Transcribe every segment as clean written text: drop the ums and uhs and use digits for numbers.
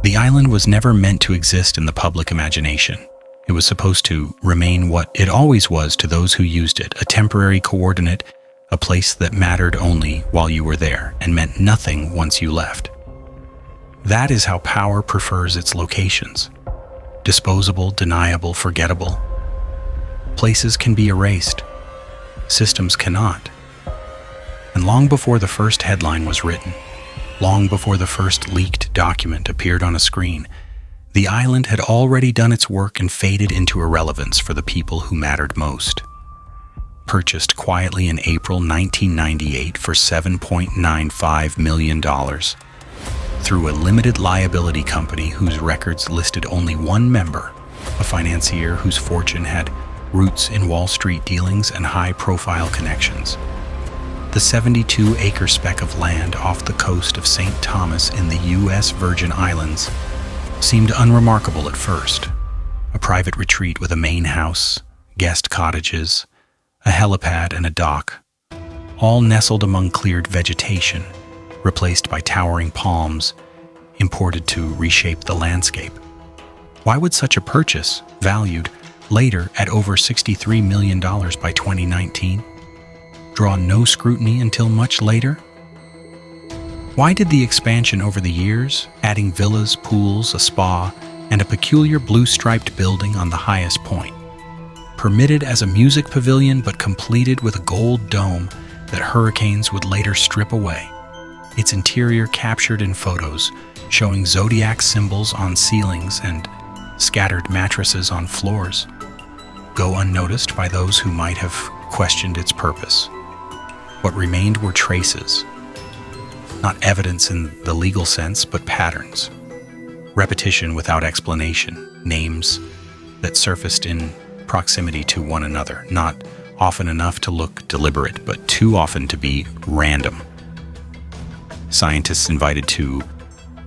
The island was never meant to exist in the public imagination. It was supposed to remain what it always was to those who used it, a temporary coordinate, a place that mattered only while you were there and meant nothing once you left. That is how power prefers its locations. Disposable, deniable, forgettable. Places can be erased. Systems cannot. And long before the first headline was written, long before the first leaked document appeared on a screen, the island had already done its work and faded into irrelevance for the people who mattered most. Purchased quietly in April 1998 for $7.95 million through a limited liability company whose records listed only one member, a financier whose fortune had roots in Wall Street dealings and high-profile connections. The 72-acre speck of land off the coast of St. Thomas in the U.S. Virgin Islands seemed unremarkable at first. A private retreat with a main house, guest cottages, a helipad and a dock, all nestled among cleared vegetation, replaced by towering palms, imported to reshape the landscape. Why would such a purchase, valued later at over $63 million by 2019, draw no scrutiny until much later? Why did the expansion over the years, adding villas, pools, a spa, and a peculiar blue-striped building on the highest point, permitted as a music pavilion but completed with a gold dome that hurricanes would later strip away, its interior captured in photos showing zodiac symbols on ceilings and scattered mattresses on floors, go unnoticed by those who might have questioned its purpose? What remained were traces, not evidence in the legal sense, but patterns. Repetition without explanation, names that surfaced in proximity to one another, not often enough to look deliberate, but too often to be random. Scientists invited to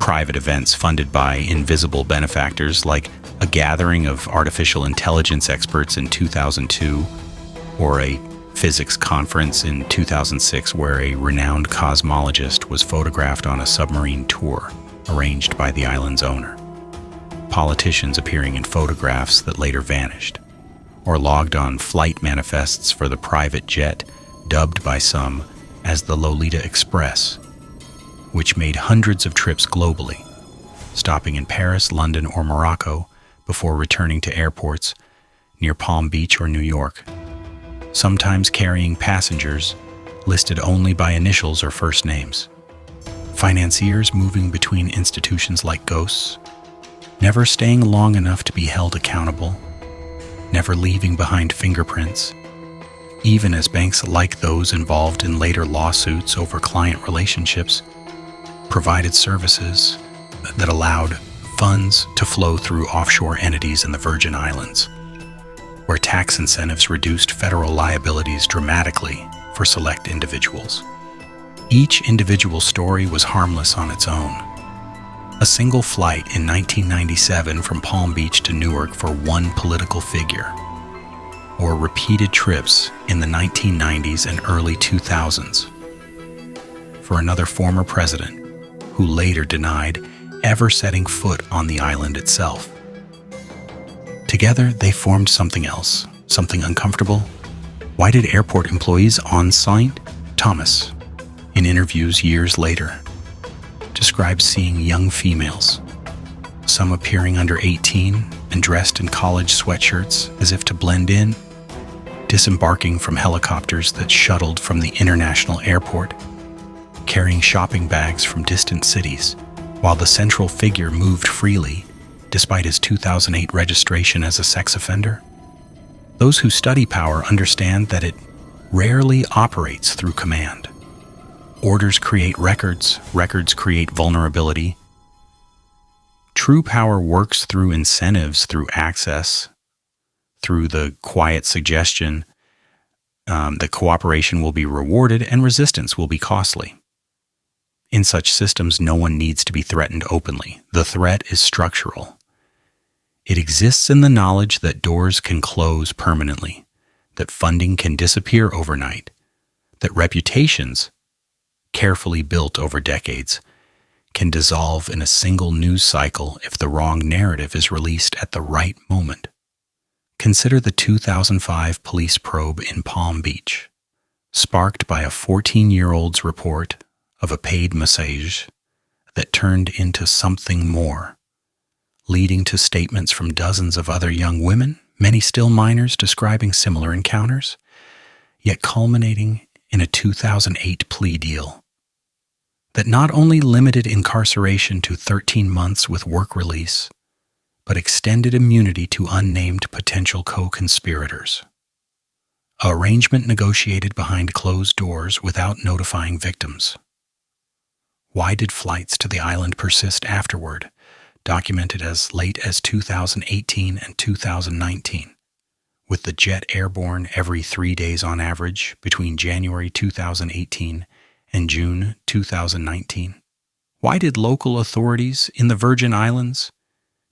private events funded by invisible benefactors, like a gathering of artificial intelligence experts in 2002, or a physics conference in 2006 where a renowned cosmologist was photographed on a submarine tour arranged by the island's owner. Politicians appearing in photographs that later vanished, or logged on flight manifests for the private jet dubbed by some as the Lolita Express, which made hundreds of trips globally, stopping in Paris, London, or Morocco before returning to airports near Palm Beach or New York, sometimes carrying passengers listed only by initials or first names. Financiers moving between institutions like ghosts, never staying long enough to be held accountable, never leaving behind fingerprints, even as banks like those involved in later lawsuits over client relationships provided services that allowed funds to flow through offshore entities in the Virgin Islands, where tax incentives reduced federal liabilities dramatically for select individuals. Each individual story was harmless on its own. A single flight in 1997 from Palm Beach to Newark for one political figure, or repeated trips in the 1990s and early 2000s for another former president who later denied ever setting foot on the island itself. Together, they formed something else, something uncomfortable. Why did airport employees on St. Thomas, in interviews years later, describe seeing young females, some appearing under 18 and dressed in college sweatshirts as if to blend in, disembarking from helicopters that shuttled from the international airport, carrying shopping bags from distant cities, while the central figure moved freely despite his 2008 registration as a sex offender? Those who study power understand that it rarely operates through command. Orders create records, records create vulnerability. True power works through incentives, through access, through the quiet suggestion that cooperation will be rewarded and resistance will be costly. In such systems, no one needs to be threatened openly. The threat is structural. It exists in the knowledge that doors can close permanently, that funding can disappear overnight, that reputations, carefully built over decades, can dissolve in a single news cycle if the wrong narrative is released at the right moment. Consider the 2005 police probe in Palm Beach, sparked by a 14-year-old's report of a paid massage that turned into something more, leading to statements from dozens of other young women, many still minors describing similar encounters, yet culminating in a 2008 plea deal that not only limited incarceration to 13 months with work release, but extended immunity to unnamed potential co-conspirators. An arrangement negotiated behind closed doors without notifying victims. Why did flights to the island persist afterward, documented as late as 2018 and 2019, with the jet airborne every 3 days on average between January 2018 and June 2019? Why did local authorities in the Virgin Islands,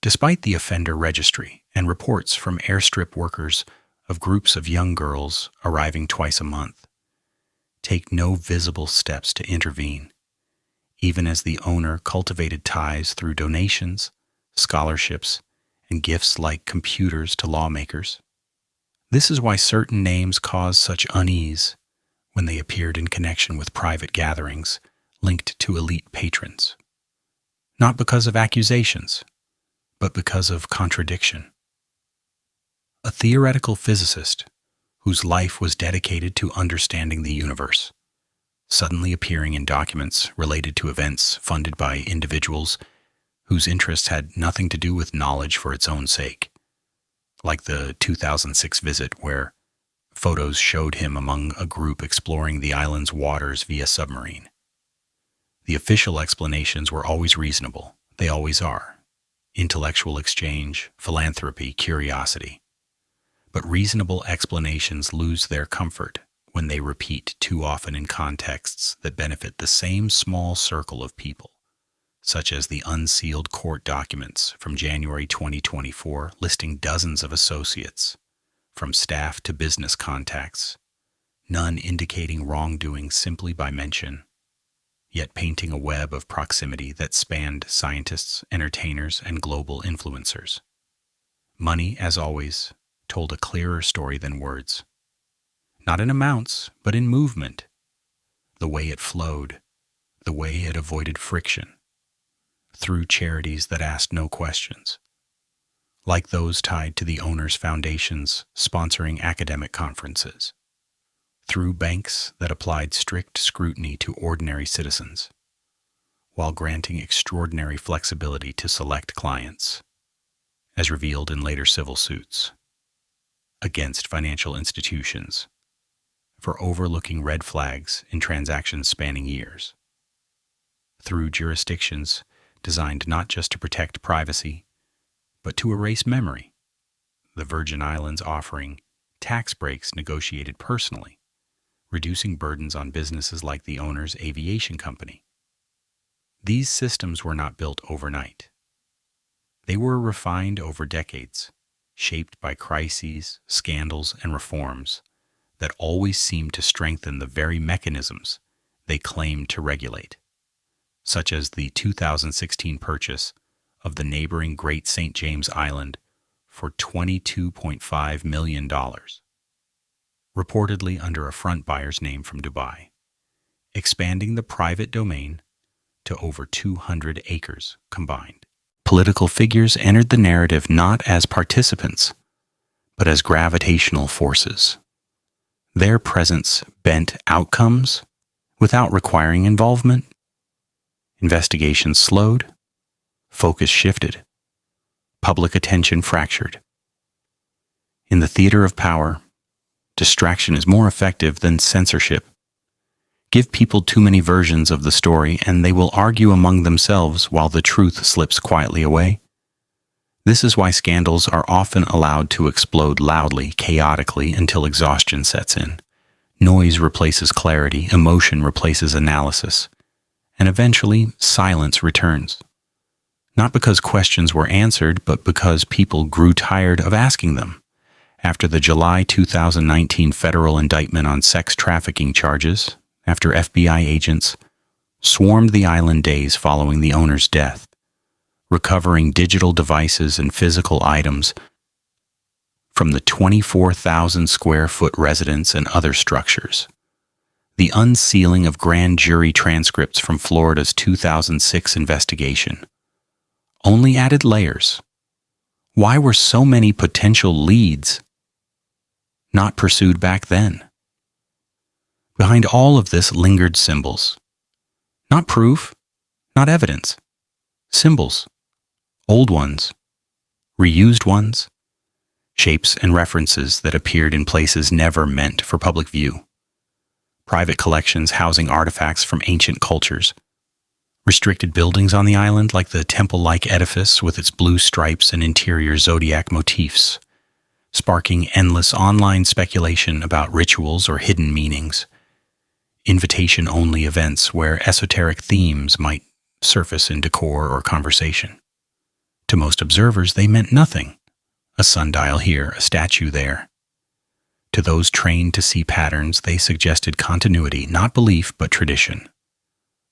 despite the offender registry and reports from airstrip workers of groups of young girls arriving twice a month, take no visible steps to intervene, even as the owner cultivated ties through donations, scholarships, and gifts like computers to lawmakers? This is why certain names cause such unease when they appeared in connection with private gatherings linked to elite patrons. Not because of accusations, but because of contradiction. A theoretical physicist whose life was dedicated to understanding the universe, suddenly appearing in documents related to events funded by individuals whose interests had nothing to do with knowledge for its own sake, like the 2006 visit where photos showed him among a group exploring the island's waters via submarine. The official explanations were always reasonable. They always are. Intellectual exchange, philanthropy, curiosity. But reasonable explanations lose their comfort when they repeat too often in contexts that benefit the same small circle of people, such as the unsealed court documents from January 2024 listing dozens of associates, from staff to business contacts, none indicating wrongdoing simply by mention, yet painting a web of proximity that spanned scientists, entertainers, and global influencers. Money, as always, told a clearer story than words. Not in amounts, but in movement. The way it flowed, the way it avoided friction, through charities that asked no questions, like those tied to the owners' foundations sponsoring academic conferences, through banks that applied strict scrutiny to ordinary citizens, while granting extraordinary flexibility to select clients, as revealed in later civil suits, against financial institutions for overlooking red flags in transactions spanning years, through jurisdictions designed not just to protect privacy, but to erase memory, the Virgin Islands offering tax breaks negotiated personally, reducing burdens on businesses like the owner's aviation company. These systems were not built overnight. They were refined over decades, shaped by crises, scandals, and reforms that always seemed to strengthen the very mechanisms they claimed to regulate, such as the 2016 purchase of the neighboring Great St. James Island for $22.5 million, reportedly under a front buyer's name from Dubai, expanding the private domain to over 200 acres combined. Political figures entered the narrative not as participants, but as gravitational forces. Their presence bent outcomes without requiring involvement. Investigations slowed, focus shifted, public attention fractured. In the theater of power, distraction is more effective than censorship. Give people too many versions of the story and they will argue among themselves while the truth slips quietly away. This is why scandals are often allowed to explode loudly, chaotically, until exhaustion sets in. Noise replaces clarity, emotion replaces analysis, and eventually silence returns. Not because questions were answered, but because people grew tired of asking them. After the July 2019 federal indictment on sex trafficking charges, after FBI agents swarmed the island days following the owner's death, recovering digital devices and physical items from the 24,000 square foot residence and other structures. The unsealing of grand jury transcripts from Florida's 2006 investigation only added layers. Why were so many potential leads not pursued back then? Behind all of this lingered symbols. Not proof, not evidence. Symbols. Old ones. Reused ones. Shapes and references that appeared in places never meant for public view. Private collections housing artifacts from ancient cultures. Restricted buildings on the island like the temple-like edifice with its blue stripes and interior zodiac motifs, sparking endless online speculation about rituals or hidden meanings. Invitation-only events where esoteric themes might surface in decor or conversation. To most observers, they meant nothing. A sundial here, a statue there. To those trained to see patterns, they suggested continuity, not belief, but tradition.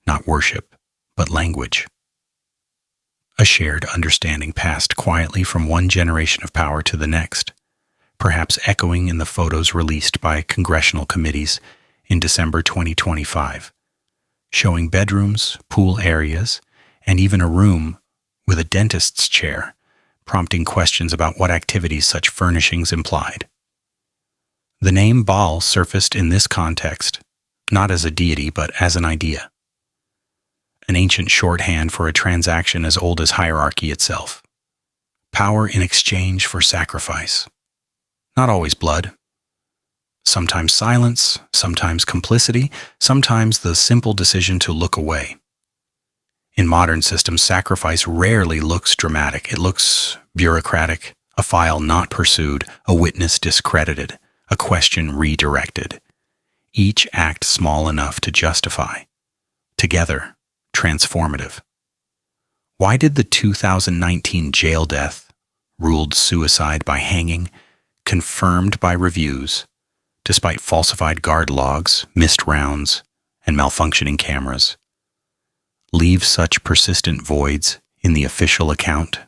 Not worship, but language. A shared understanding passed quietly from one generation of power to the next, perhaps echoing in the photos released by congressional committees in December 2025, showing bedrooms, pool areas, and even a room with a dentist's chair, prompting questions about what activities such furnishings implied. The name Baal surfaced in this context, not as a deity but as an idea. An ancient shorthand for a transaction as old as hierarchy itself. Power in exchange for sacrifice. Not always blood. Sometimes silence, sometimes complicity, sometimes the simple decision to look away. In modern systems, sacrifice rarely looks dramatic. It looks bureaucratic, a file not pursued, a witness discredited, a question redirected. Each act small enough to justify. Together, transformative. Why did the 2019 jail death, ruled suicide by hanging, confirmed by reviews, despite falsified guard logs, missed rounds, and malfunctioning cameras, leave such persistent voids in the official account?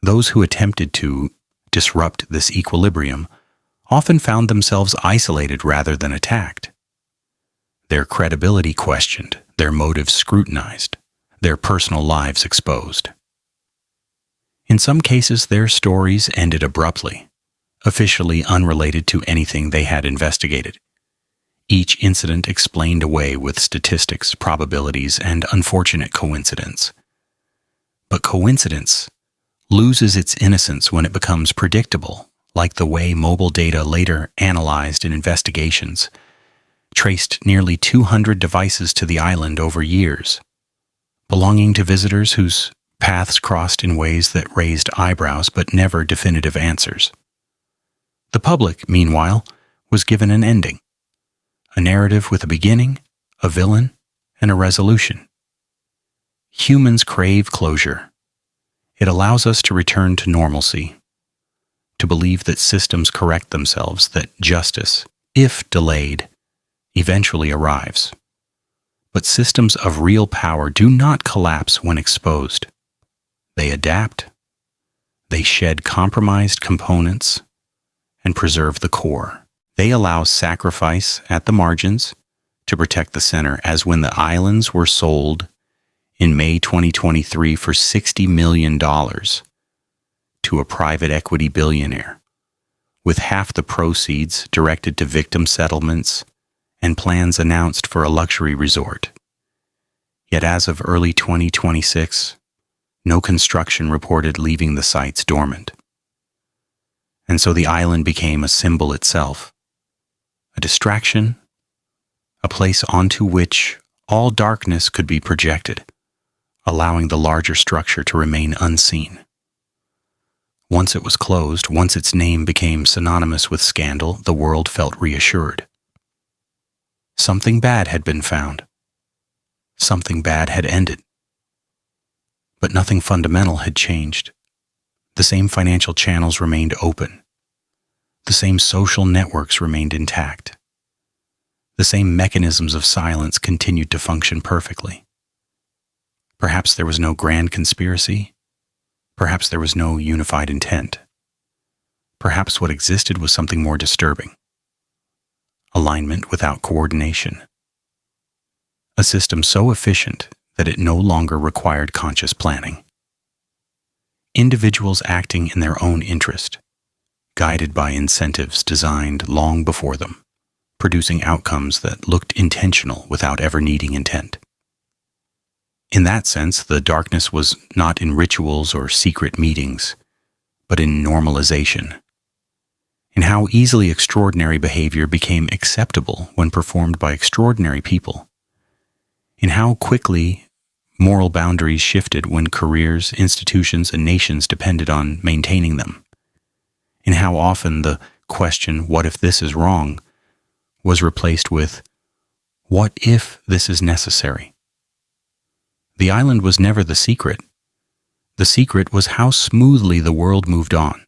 Those who attempted to disrupt this equilibrium often found themselves isolated rather than attacked. Their credibility questioned, their motives scrutinized, their personal lives exposed. In some cases, their stories ended abruptly, officially unrelated to anything they had investigated. Each incident explained away with statistics, probabilities, and unfortunate coincidence. But coincidence loses its innocence when it becomes predictable, like the way mobile data later analyzed in investigations traced nearly 200 devices to the island over years, belonging to visitors whose paths crossed in ways that raised eyebrows but never definitive answers. The public, meanwhile, was given an ending, a narrative with a beginning, a villain, and a resolution. Humans crave closure. It allows us to return to normalcy, to believe that systems correct themselves, that justice, if delayed, eventually arrives. But systems of real power do not collapse when exposed. They adapt, they shed compromised components, and preserve the core. They allow sacrifice at the margins to protect the center, as when the islands were sold in May 2023 for $60 million to a private equity billionaire, with half the proceeds directed to victim settlements and plans announced for a luxury resort. Yet as of early 2026, no construction reported leaving the sites dormant. And so the island became a symbol itself, a distraction, a place onto which all darkness could be projected, allowing the larger structure to remain unseen. Once it was closed, once its name became synonymous with scandal, the world felt reassured. Something bad had been found. Something bad had ended. But nothing fundamental had changed. The same financial channels remained open. The same social networks remained intact. The same mechanisms of silence continued to function perfectly. Perhaps there was no grand conspiracy. Perhaps there was no unified intent. Perhaps what existed was something more disturbing. Alignment without coordination. A system so efficient that it no longer required conscious planning. Individuals acting in their own interest, guided by incentives designed long before them, producing outcomes that looked intentional without ever needing intent. In that sense, the darkness was not in rituals or secret meetings, but in normalization, in how easily extraordinary behavior became acceptable when performed by extraordinary people, in how quickly moral boundaries shifted when careers, institutions, and nations depended on maintaining them, in how often the question, "What if this is wrong?" was replaced with, "What if this is necessary?" The island was never the secret. The secret was how smoothly the world moved on.